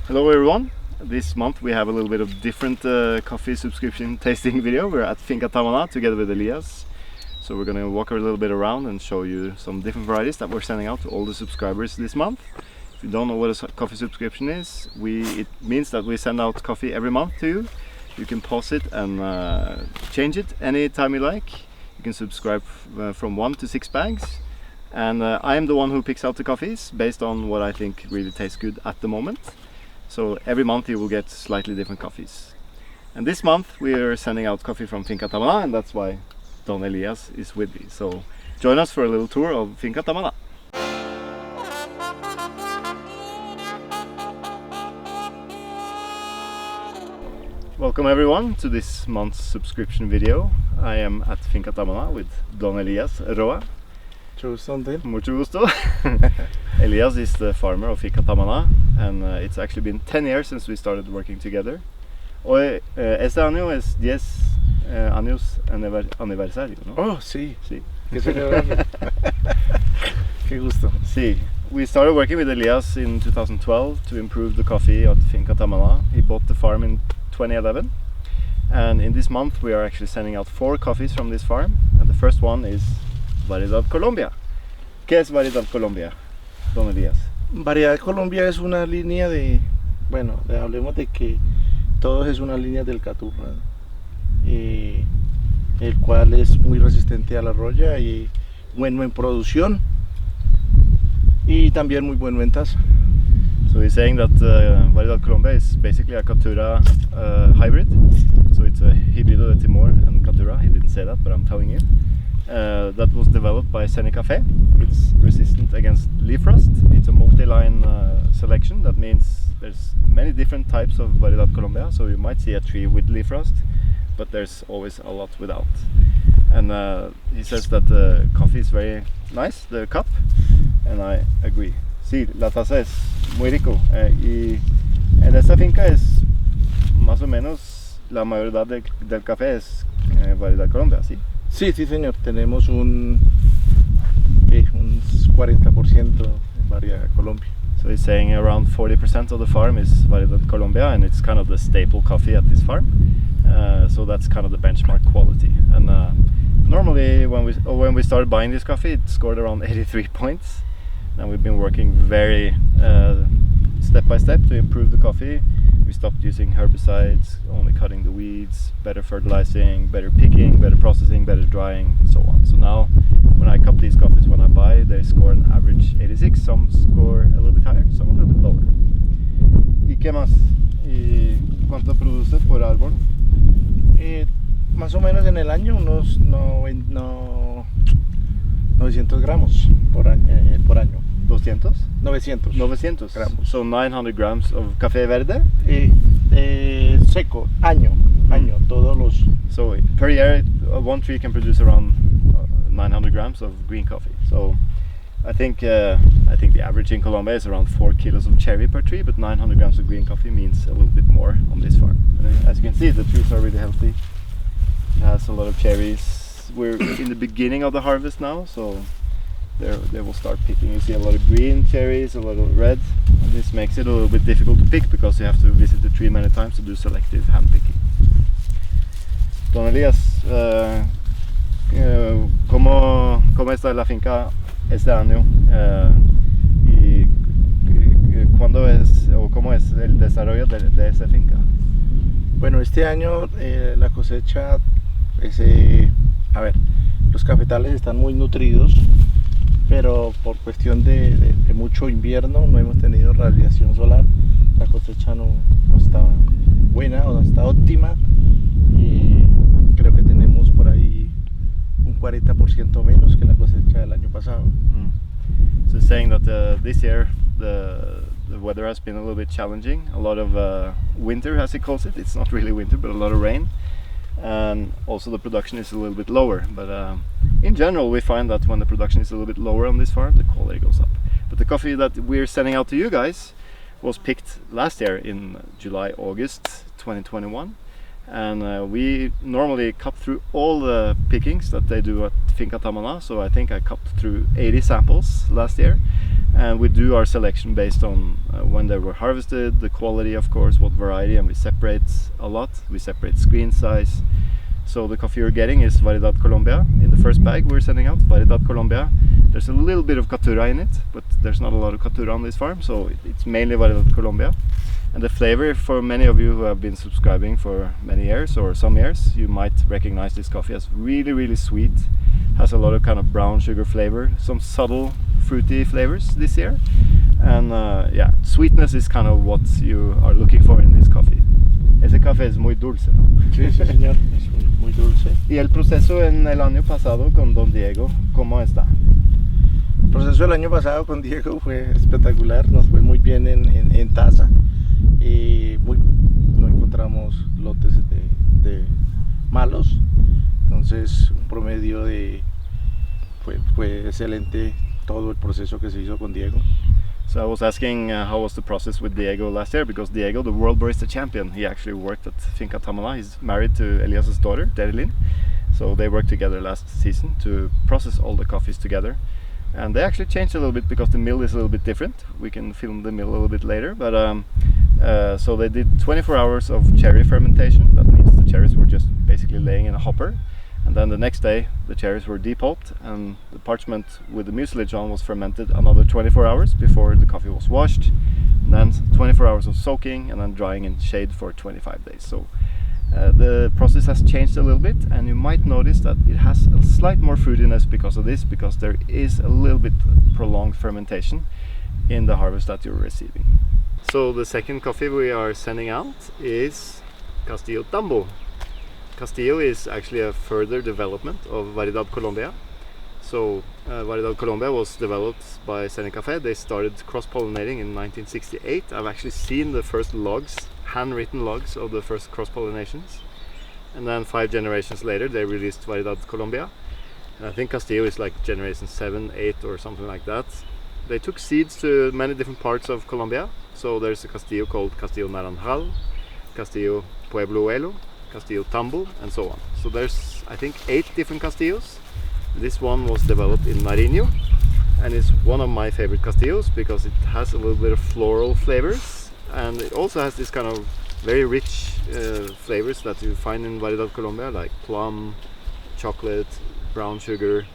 Hello everyone. This month we have a little bit of different coffee subscription tasting video. We're at Finca Tamana together with Elias. So we're gonna walk a little bit around and show you some different varieties that we're sending out to all the subscribers this month. If you don't know what a coffee subscription is, it means that we send out coffee every month to you. You can pause it and change it anytime you like. You can subscribe from 1 to 6 bags. And I am the one who picks out the coffees based on what I think really tastes good at the moment. So every month you will get slightly different coffees. And this month we are sending out coffee from Finca Tamana, and that's why Don Elias is with me. So join us for a little tour of Finca Tamana. Welcome everyone to this month's subscription video. I am at Finca Tamana with Don Elias Roa. Mucho gusto. Elias is the farmer of Finca Tamana, and it's actually been 10 years since we started working together. Hoy, este año es 10 años aniversario, ¿no? Oh, sí. Sí. Qué gusto. Sí. We started working with Elias in 2012 to improve the coffee at Finca Tamana. He bought the farm in 2011. And in this month we are actually sending out 4 coffees from this farm. And the first one is Variedad Colombia. ¿Qué es Variedad Colombia, Don Elias? Variedad Colombia es una línea hablemos de que todo es una línea del Caturron, el cual es muy resistente a la roya y bueno en producción y también muy bueno en taza. So he's saying that Variedad Colombia is basically a Caturra hybrid. So it's a hybrido de Timor and Caturra. He didn't say that, but I'm telling you. That was developed by Cafe. It's resistant against leaf rust. It's a multi-line selection. That means there's many different types of Variedad Colombia. So you might see a tree with leaf rust, but there's always a lot without. And he says that the coffee is very nice, the cup, and I agree. Sí, la taza es muy rico. Y en esta finca es más o menos la mayoría del café es Variedad Colombia, ¿sí? Sí, señor, tenemos un 40% en Variedad Colombia. So he's saying around 40% of the farm is Variedad Colombia, and it's kind of the staple coffee at this farm. So that's kind of the benchmark quality. And normally when we started buying this coffee, it scored around 83 points. And we've been working very step by step to improve the coffee. We stopped using herbicides, only cutting the weeds, better fertilizing, better picking, better processing, better drying, and so on. So now, when I cup these coffees when I buy, they score an average 86. Some score a little bit higher, some a little bit lower. ¿Y qué más? ¿Y cuánto produce por árbol? Más o menos en el año unos 900 gramos por año. 200? 900 gramos. So 900 grams of café verde? Seco, año, todos los... So per year, one tree can produce around 900 grams of green coffee. So I think the average in Colombia is around 4 kilos of cherry per tree, but 900 grams of green coffee means a little bit more on this farm. And as you can see, the trees are really healthy. It has a lot of cherries. We're in the beginning of the harvest now, so they will start picking. You see a lot of green cherries, a lot of red, and this makes it a little bit difficult to pick because you have to visit the tree many times to do selective hand picking. Don Elias, ¿cómo está la finca este año? ¿Y cuándo es o cómo es el desarrollo de esa finca? Bueno, este año la cosecha es, los cafetales están muy nutridos, pero por cuestión de mucho invierno no hemos tenido radiación solar. La cosecha no está buena o no está óptima, y creo que tenemos por ahí un 40% menos que la cosecha del año pasado. So saying that this year the weather has been a little bit challenging. A lot of winter, as he calls it. It's not really winter, but a lot of rain. And also the production is a little bit lower, but in general we find that when the production is a little bit lower on this farm, the quality goes up. But the coffee that we're sending out to you guys was picked last year in July, August 2021, And we normally cut through all the pickings that they do at Finca Tamana, so I think I cut through 80 samples last year, and we do our selection based on when they were harvested, the quality of course, what variety, and we separate a lot. We separate screen size. So the coffee you're getting is Variedad Colombia. In the first bag we're sending out, Variedad Colombia. There's a little bit of Caturra in it, but there's not a lot of Caturra on this farm, so it's mainly Variedad Colombia. And the flavor, for many of you who have been subscribing for many years or some years, you might recognize this coffee as really sweet. Has a lot of kind of brown sugar flavor, some subtle fruity flavors this year. And yeah, sweetness is kind of what you are looking for in this coffee. Ese café es muy dulce, ¿no? Sí, sí, señor, es muy dulce. ¿Y el proceso en el año pasado con Don Diego, cómo está? El proceso del año pasado con Diego fue espectacular, nos fue muy bien en taza. No encontramos lotes de malos, entonces un promedio fue excelente todo el proceso que se hizo con Diego. So I was asking how was the process with Diego last year, because Diego, the world barista champion, he actually worked at Finca Tamana. He's married to Elias's daughter, Derilyn, so they worked together last season to process all the coffees together. And they actually changed a little bit because the mill is a little bit different. We can film the mill a little bit later, but so they did 24 hours of cherry fermentation. That means the cherries were just basically laying in a hopper, and then the next day the cherries were depulped and the parchment with the mucilage on was fermented another 24 hours before the coffee was washed, and then 24 hours of soaking and then drying in shade for 25 days. So the process has changed a little bit, and you might notice that it has a slight more fruitiness because of this, because there is a little bit prolonged fermentation in the harvest that you're receiving. So the second coffee we are sending out is Castillo Tambo. Castillo is actually a further development of Variedad Colombia. So Variedad Colombia was developed by Senecafe. They started cross-pollinating in 1968. I've actually seen the first logs, handwritten logs of the first cross-pollinations. And then 5 generations later they released Variedad Colombia. And I think Castillo is like generation 7, 8 or something like that. They took seeds to many different parts of Colombia. So there's a Castillo called Castillo Naranjal, Castillo Puebluelo, Castillo Tambo, and so on. So there's, I think, 8 different Castillos. This one was developed in Nariño, and it's one of my favorite Castillos because it has a little bit of floral flavors, and it also has this kind of very rich flavors that you find in Variedad Colombia, like plum, chocolate, brown sugar,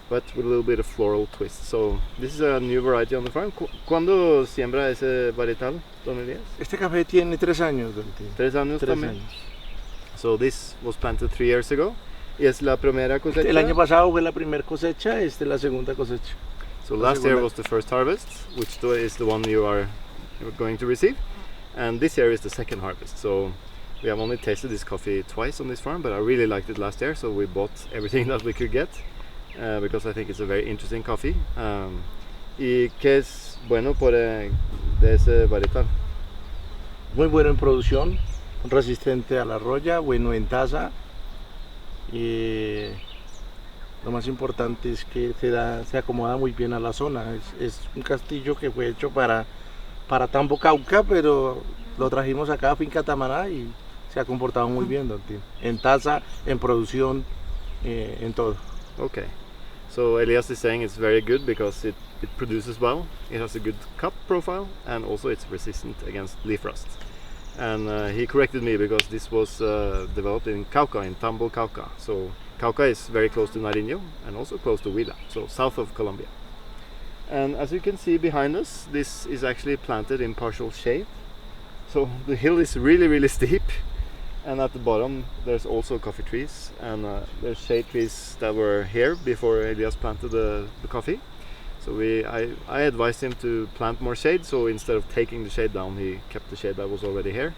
but with a little bit of floral twist. So this is a new variety on the farm. ¿Cuándo siembra ese varietal, Don Elias? Este café tiene 3 años, don Tim. 3 años también. So this was planted 3 years ago. Y es la primera cosecha. El año pasado fue la primera cosecha, esta es la segunda cosecha. So last year was the first harvest, which is the one you're going to receive, and this year is the second harvest. So we have only tasted this coffee twice on this farm, but I really liked it last year, so we bought everything that we could get because I think it's a very interesting coffee. ¿Y qué es bueno de ese varietal? Muy bueno en producción, resistente a la roya, bueno en taza. Y lo más importante es que se acomoda muy bien a la zona. Es un castillo que fue hecho para Tambo Cauca, pero lo trajimos acá a Finca Tamana y se ha comportado muy bien, don Tim. En taza, en producción, en todo. Okay, so Elias is saying it's very good because it produces well, it has a good cup profile, and also it's resistant against leaf rust. And he corrected me because this was developed in Cauca, in Tambo Cauca. So Cauca is very close to Nariño and also close to Huila, so south of Colombia. And as you can see behind us, this is actually planted in partial shade. So the hill is really steep, and at the bottom there's also coffee trees, and there's shade trees that were here before Elias planted the coffee. So I advised him to plant more shade, so instead of taking the shade down, he kept the shade that was already here,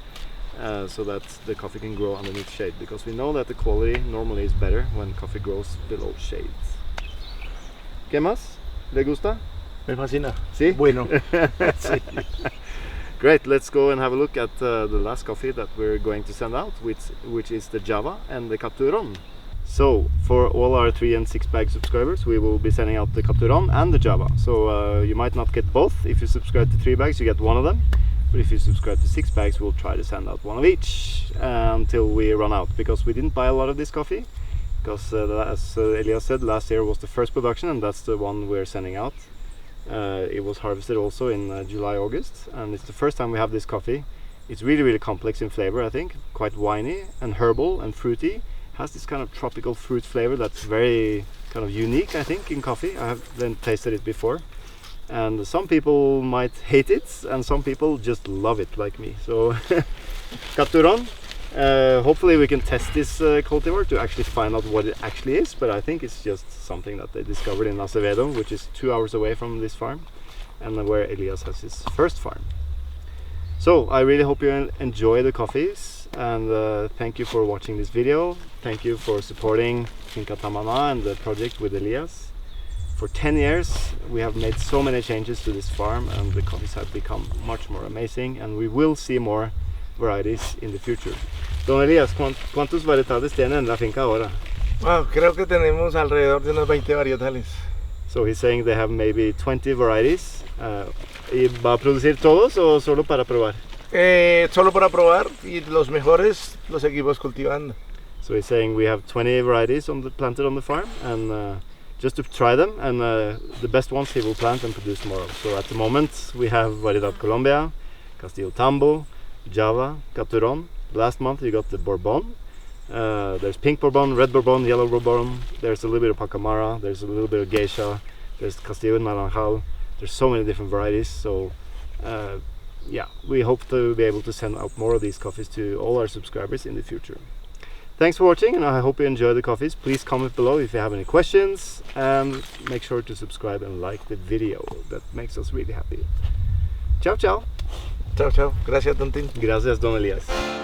so that the coffee can grow underneath shade, because we know that the quality normally is better when coffee grows below shade. ¿Qué más? ¿Le gusta? Me fascina. ¿Sí? Bueno. Sí. Great, let's go and have a look at the last coffee that we're going to send out, which is the Java and the Caturron. So for all our 3 and 6 bag subscribers, we will be sending out the Caturron and the Java. So you might not get both. If you subscribe to 3 bags, you get one of them. But if you subscribe to 6 bags, we'll try to send out one of each until we run out, because we didn't buy a lot of this coffee, because as Elias said, last year was the first production, and that's the one we're sending out. It was harvested also in July, August, and it's the first time we have this coffee. It's really, really complex in flavor, I think, quite winey and herbal and fruity. Has this kind of tropical fruit flavor that's very kind of unique, I think, in coffee. I haven't tasted it before, and some people might hate it and some people just love it, like me. So Caturron, hopefully we can test this cultivar to actually find out what it actually is, but I think it's just something that they discovered in Acevedo, which is 2 hours away from this farm, and where Elias has his first farm. So I really hope you enjoy the coffees, and thank you for watching this video. Thank you for supporting Finca Tamana and the project with Elias. For 10 years we have made so many changes to this farm, and the coffees have become much more amazing, and we will see more varieties in the future. Don Elias, ¿cuántos varietales tienen en la finca ahora? Wow, creo que tenemos alrededor de unos 20 varietales. So he's saying they have maybe 20 varieties. ¿Y va a producir todos o solo para probar? Solo para probar, y los mejores los seguimos cultivando. So he's saying we have 20 varieties planted on the farm, and just to try them, and the best ones he will plant and produce tomorrow. So at the moment we have Variedad Colombia, Castillo Tambo, Java, Caturron. Last month you got the Bourbon. There's pink Bourbon, red Bourbon, yellow Bourbon. There's a little bit of Pacamara, there's a little bit of Geisha, there's Castillo Naranjal. There's so many different varieties, so yeah, we hope to be able to send out more of these coffees to all our subscribers in the future. Thanks for watching, and I hope you enjoy the coffees. Please comment below if you have any questions, and make sure to subscribe and like the video. That makes us really happy. Ciao, ciao. Chao, chao. Gracias, Don Tin. Gracias, Don Elias.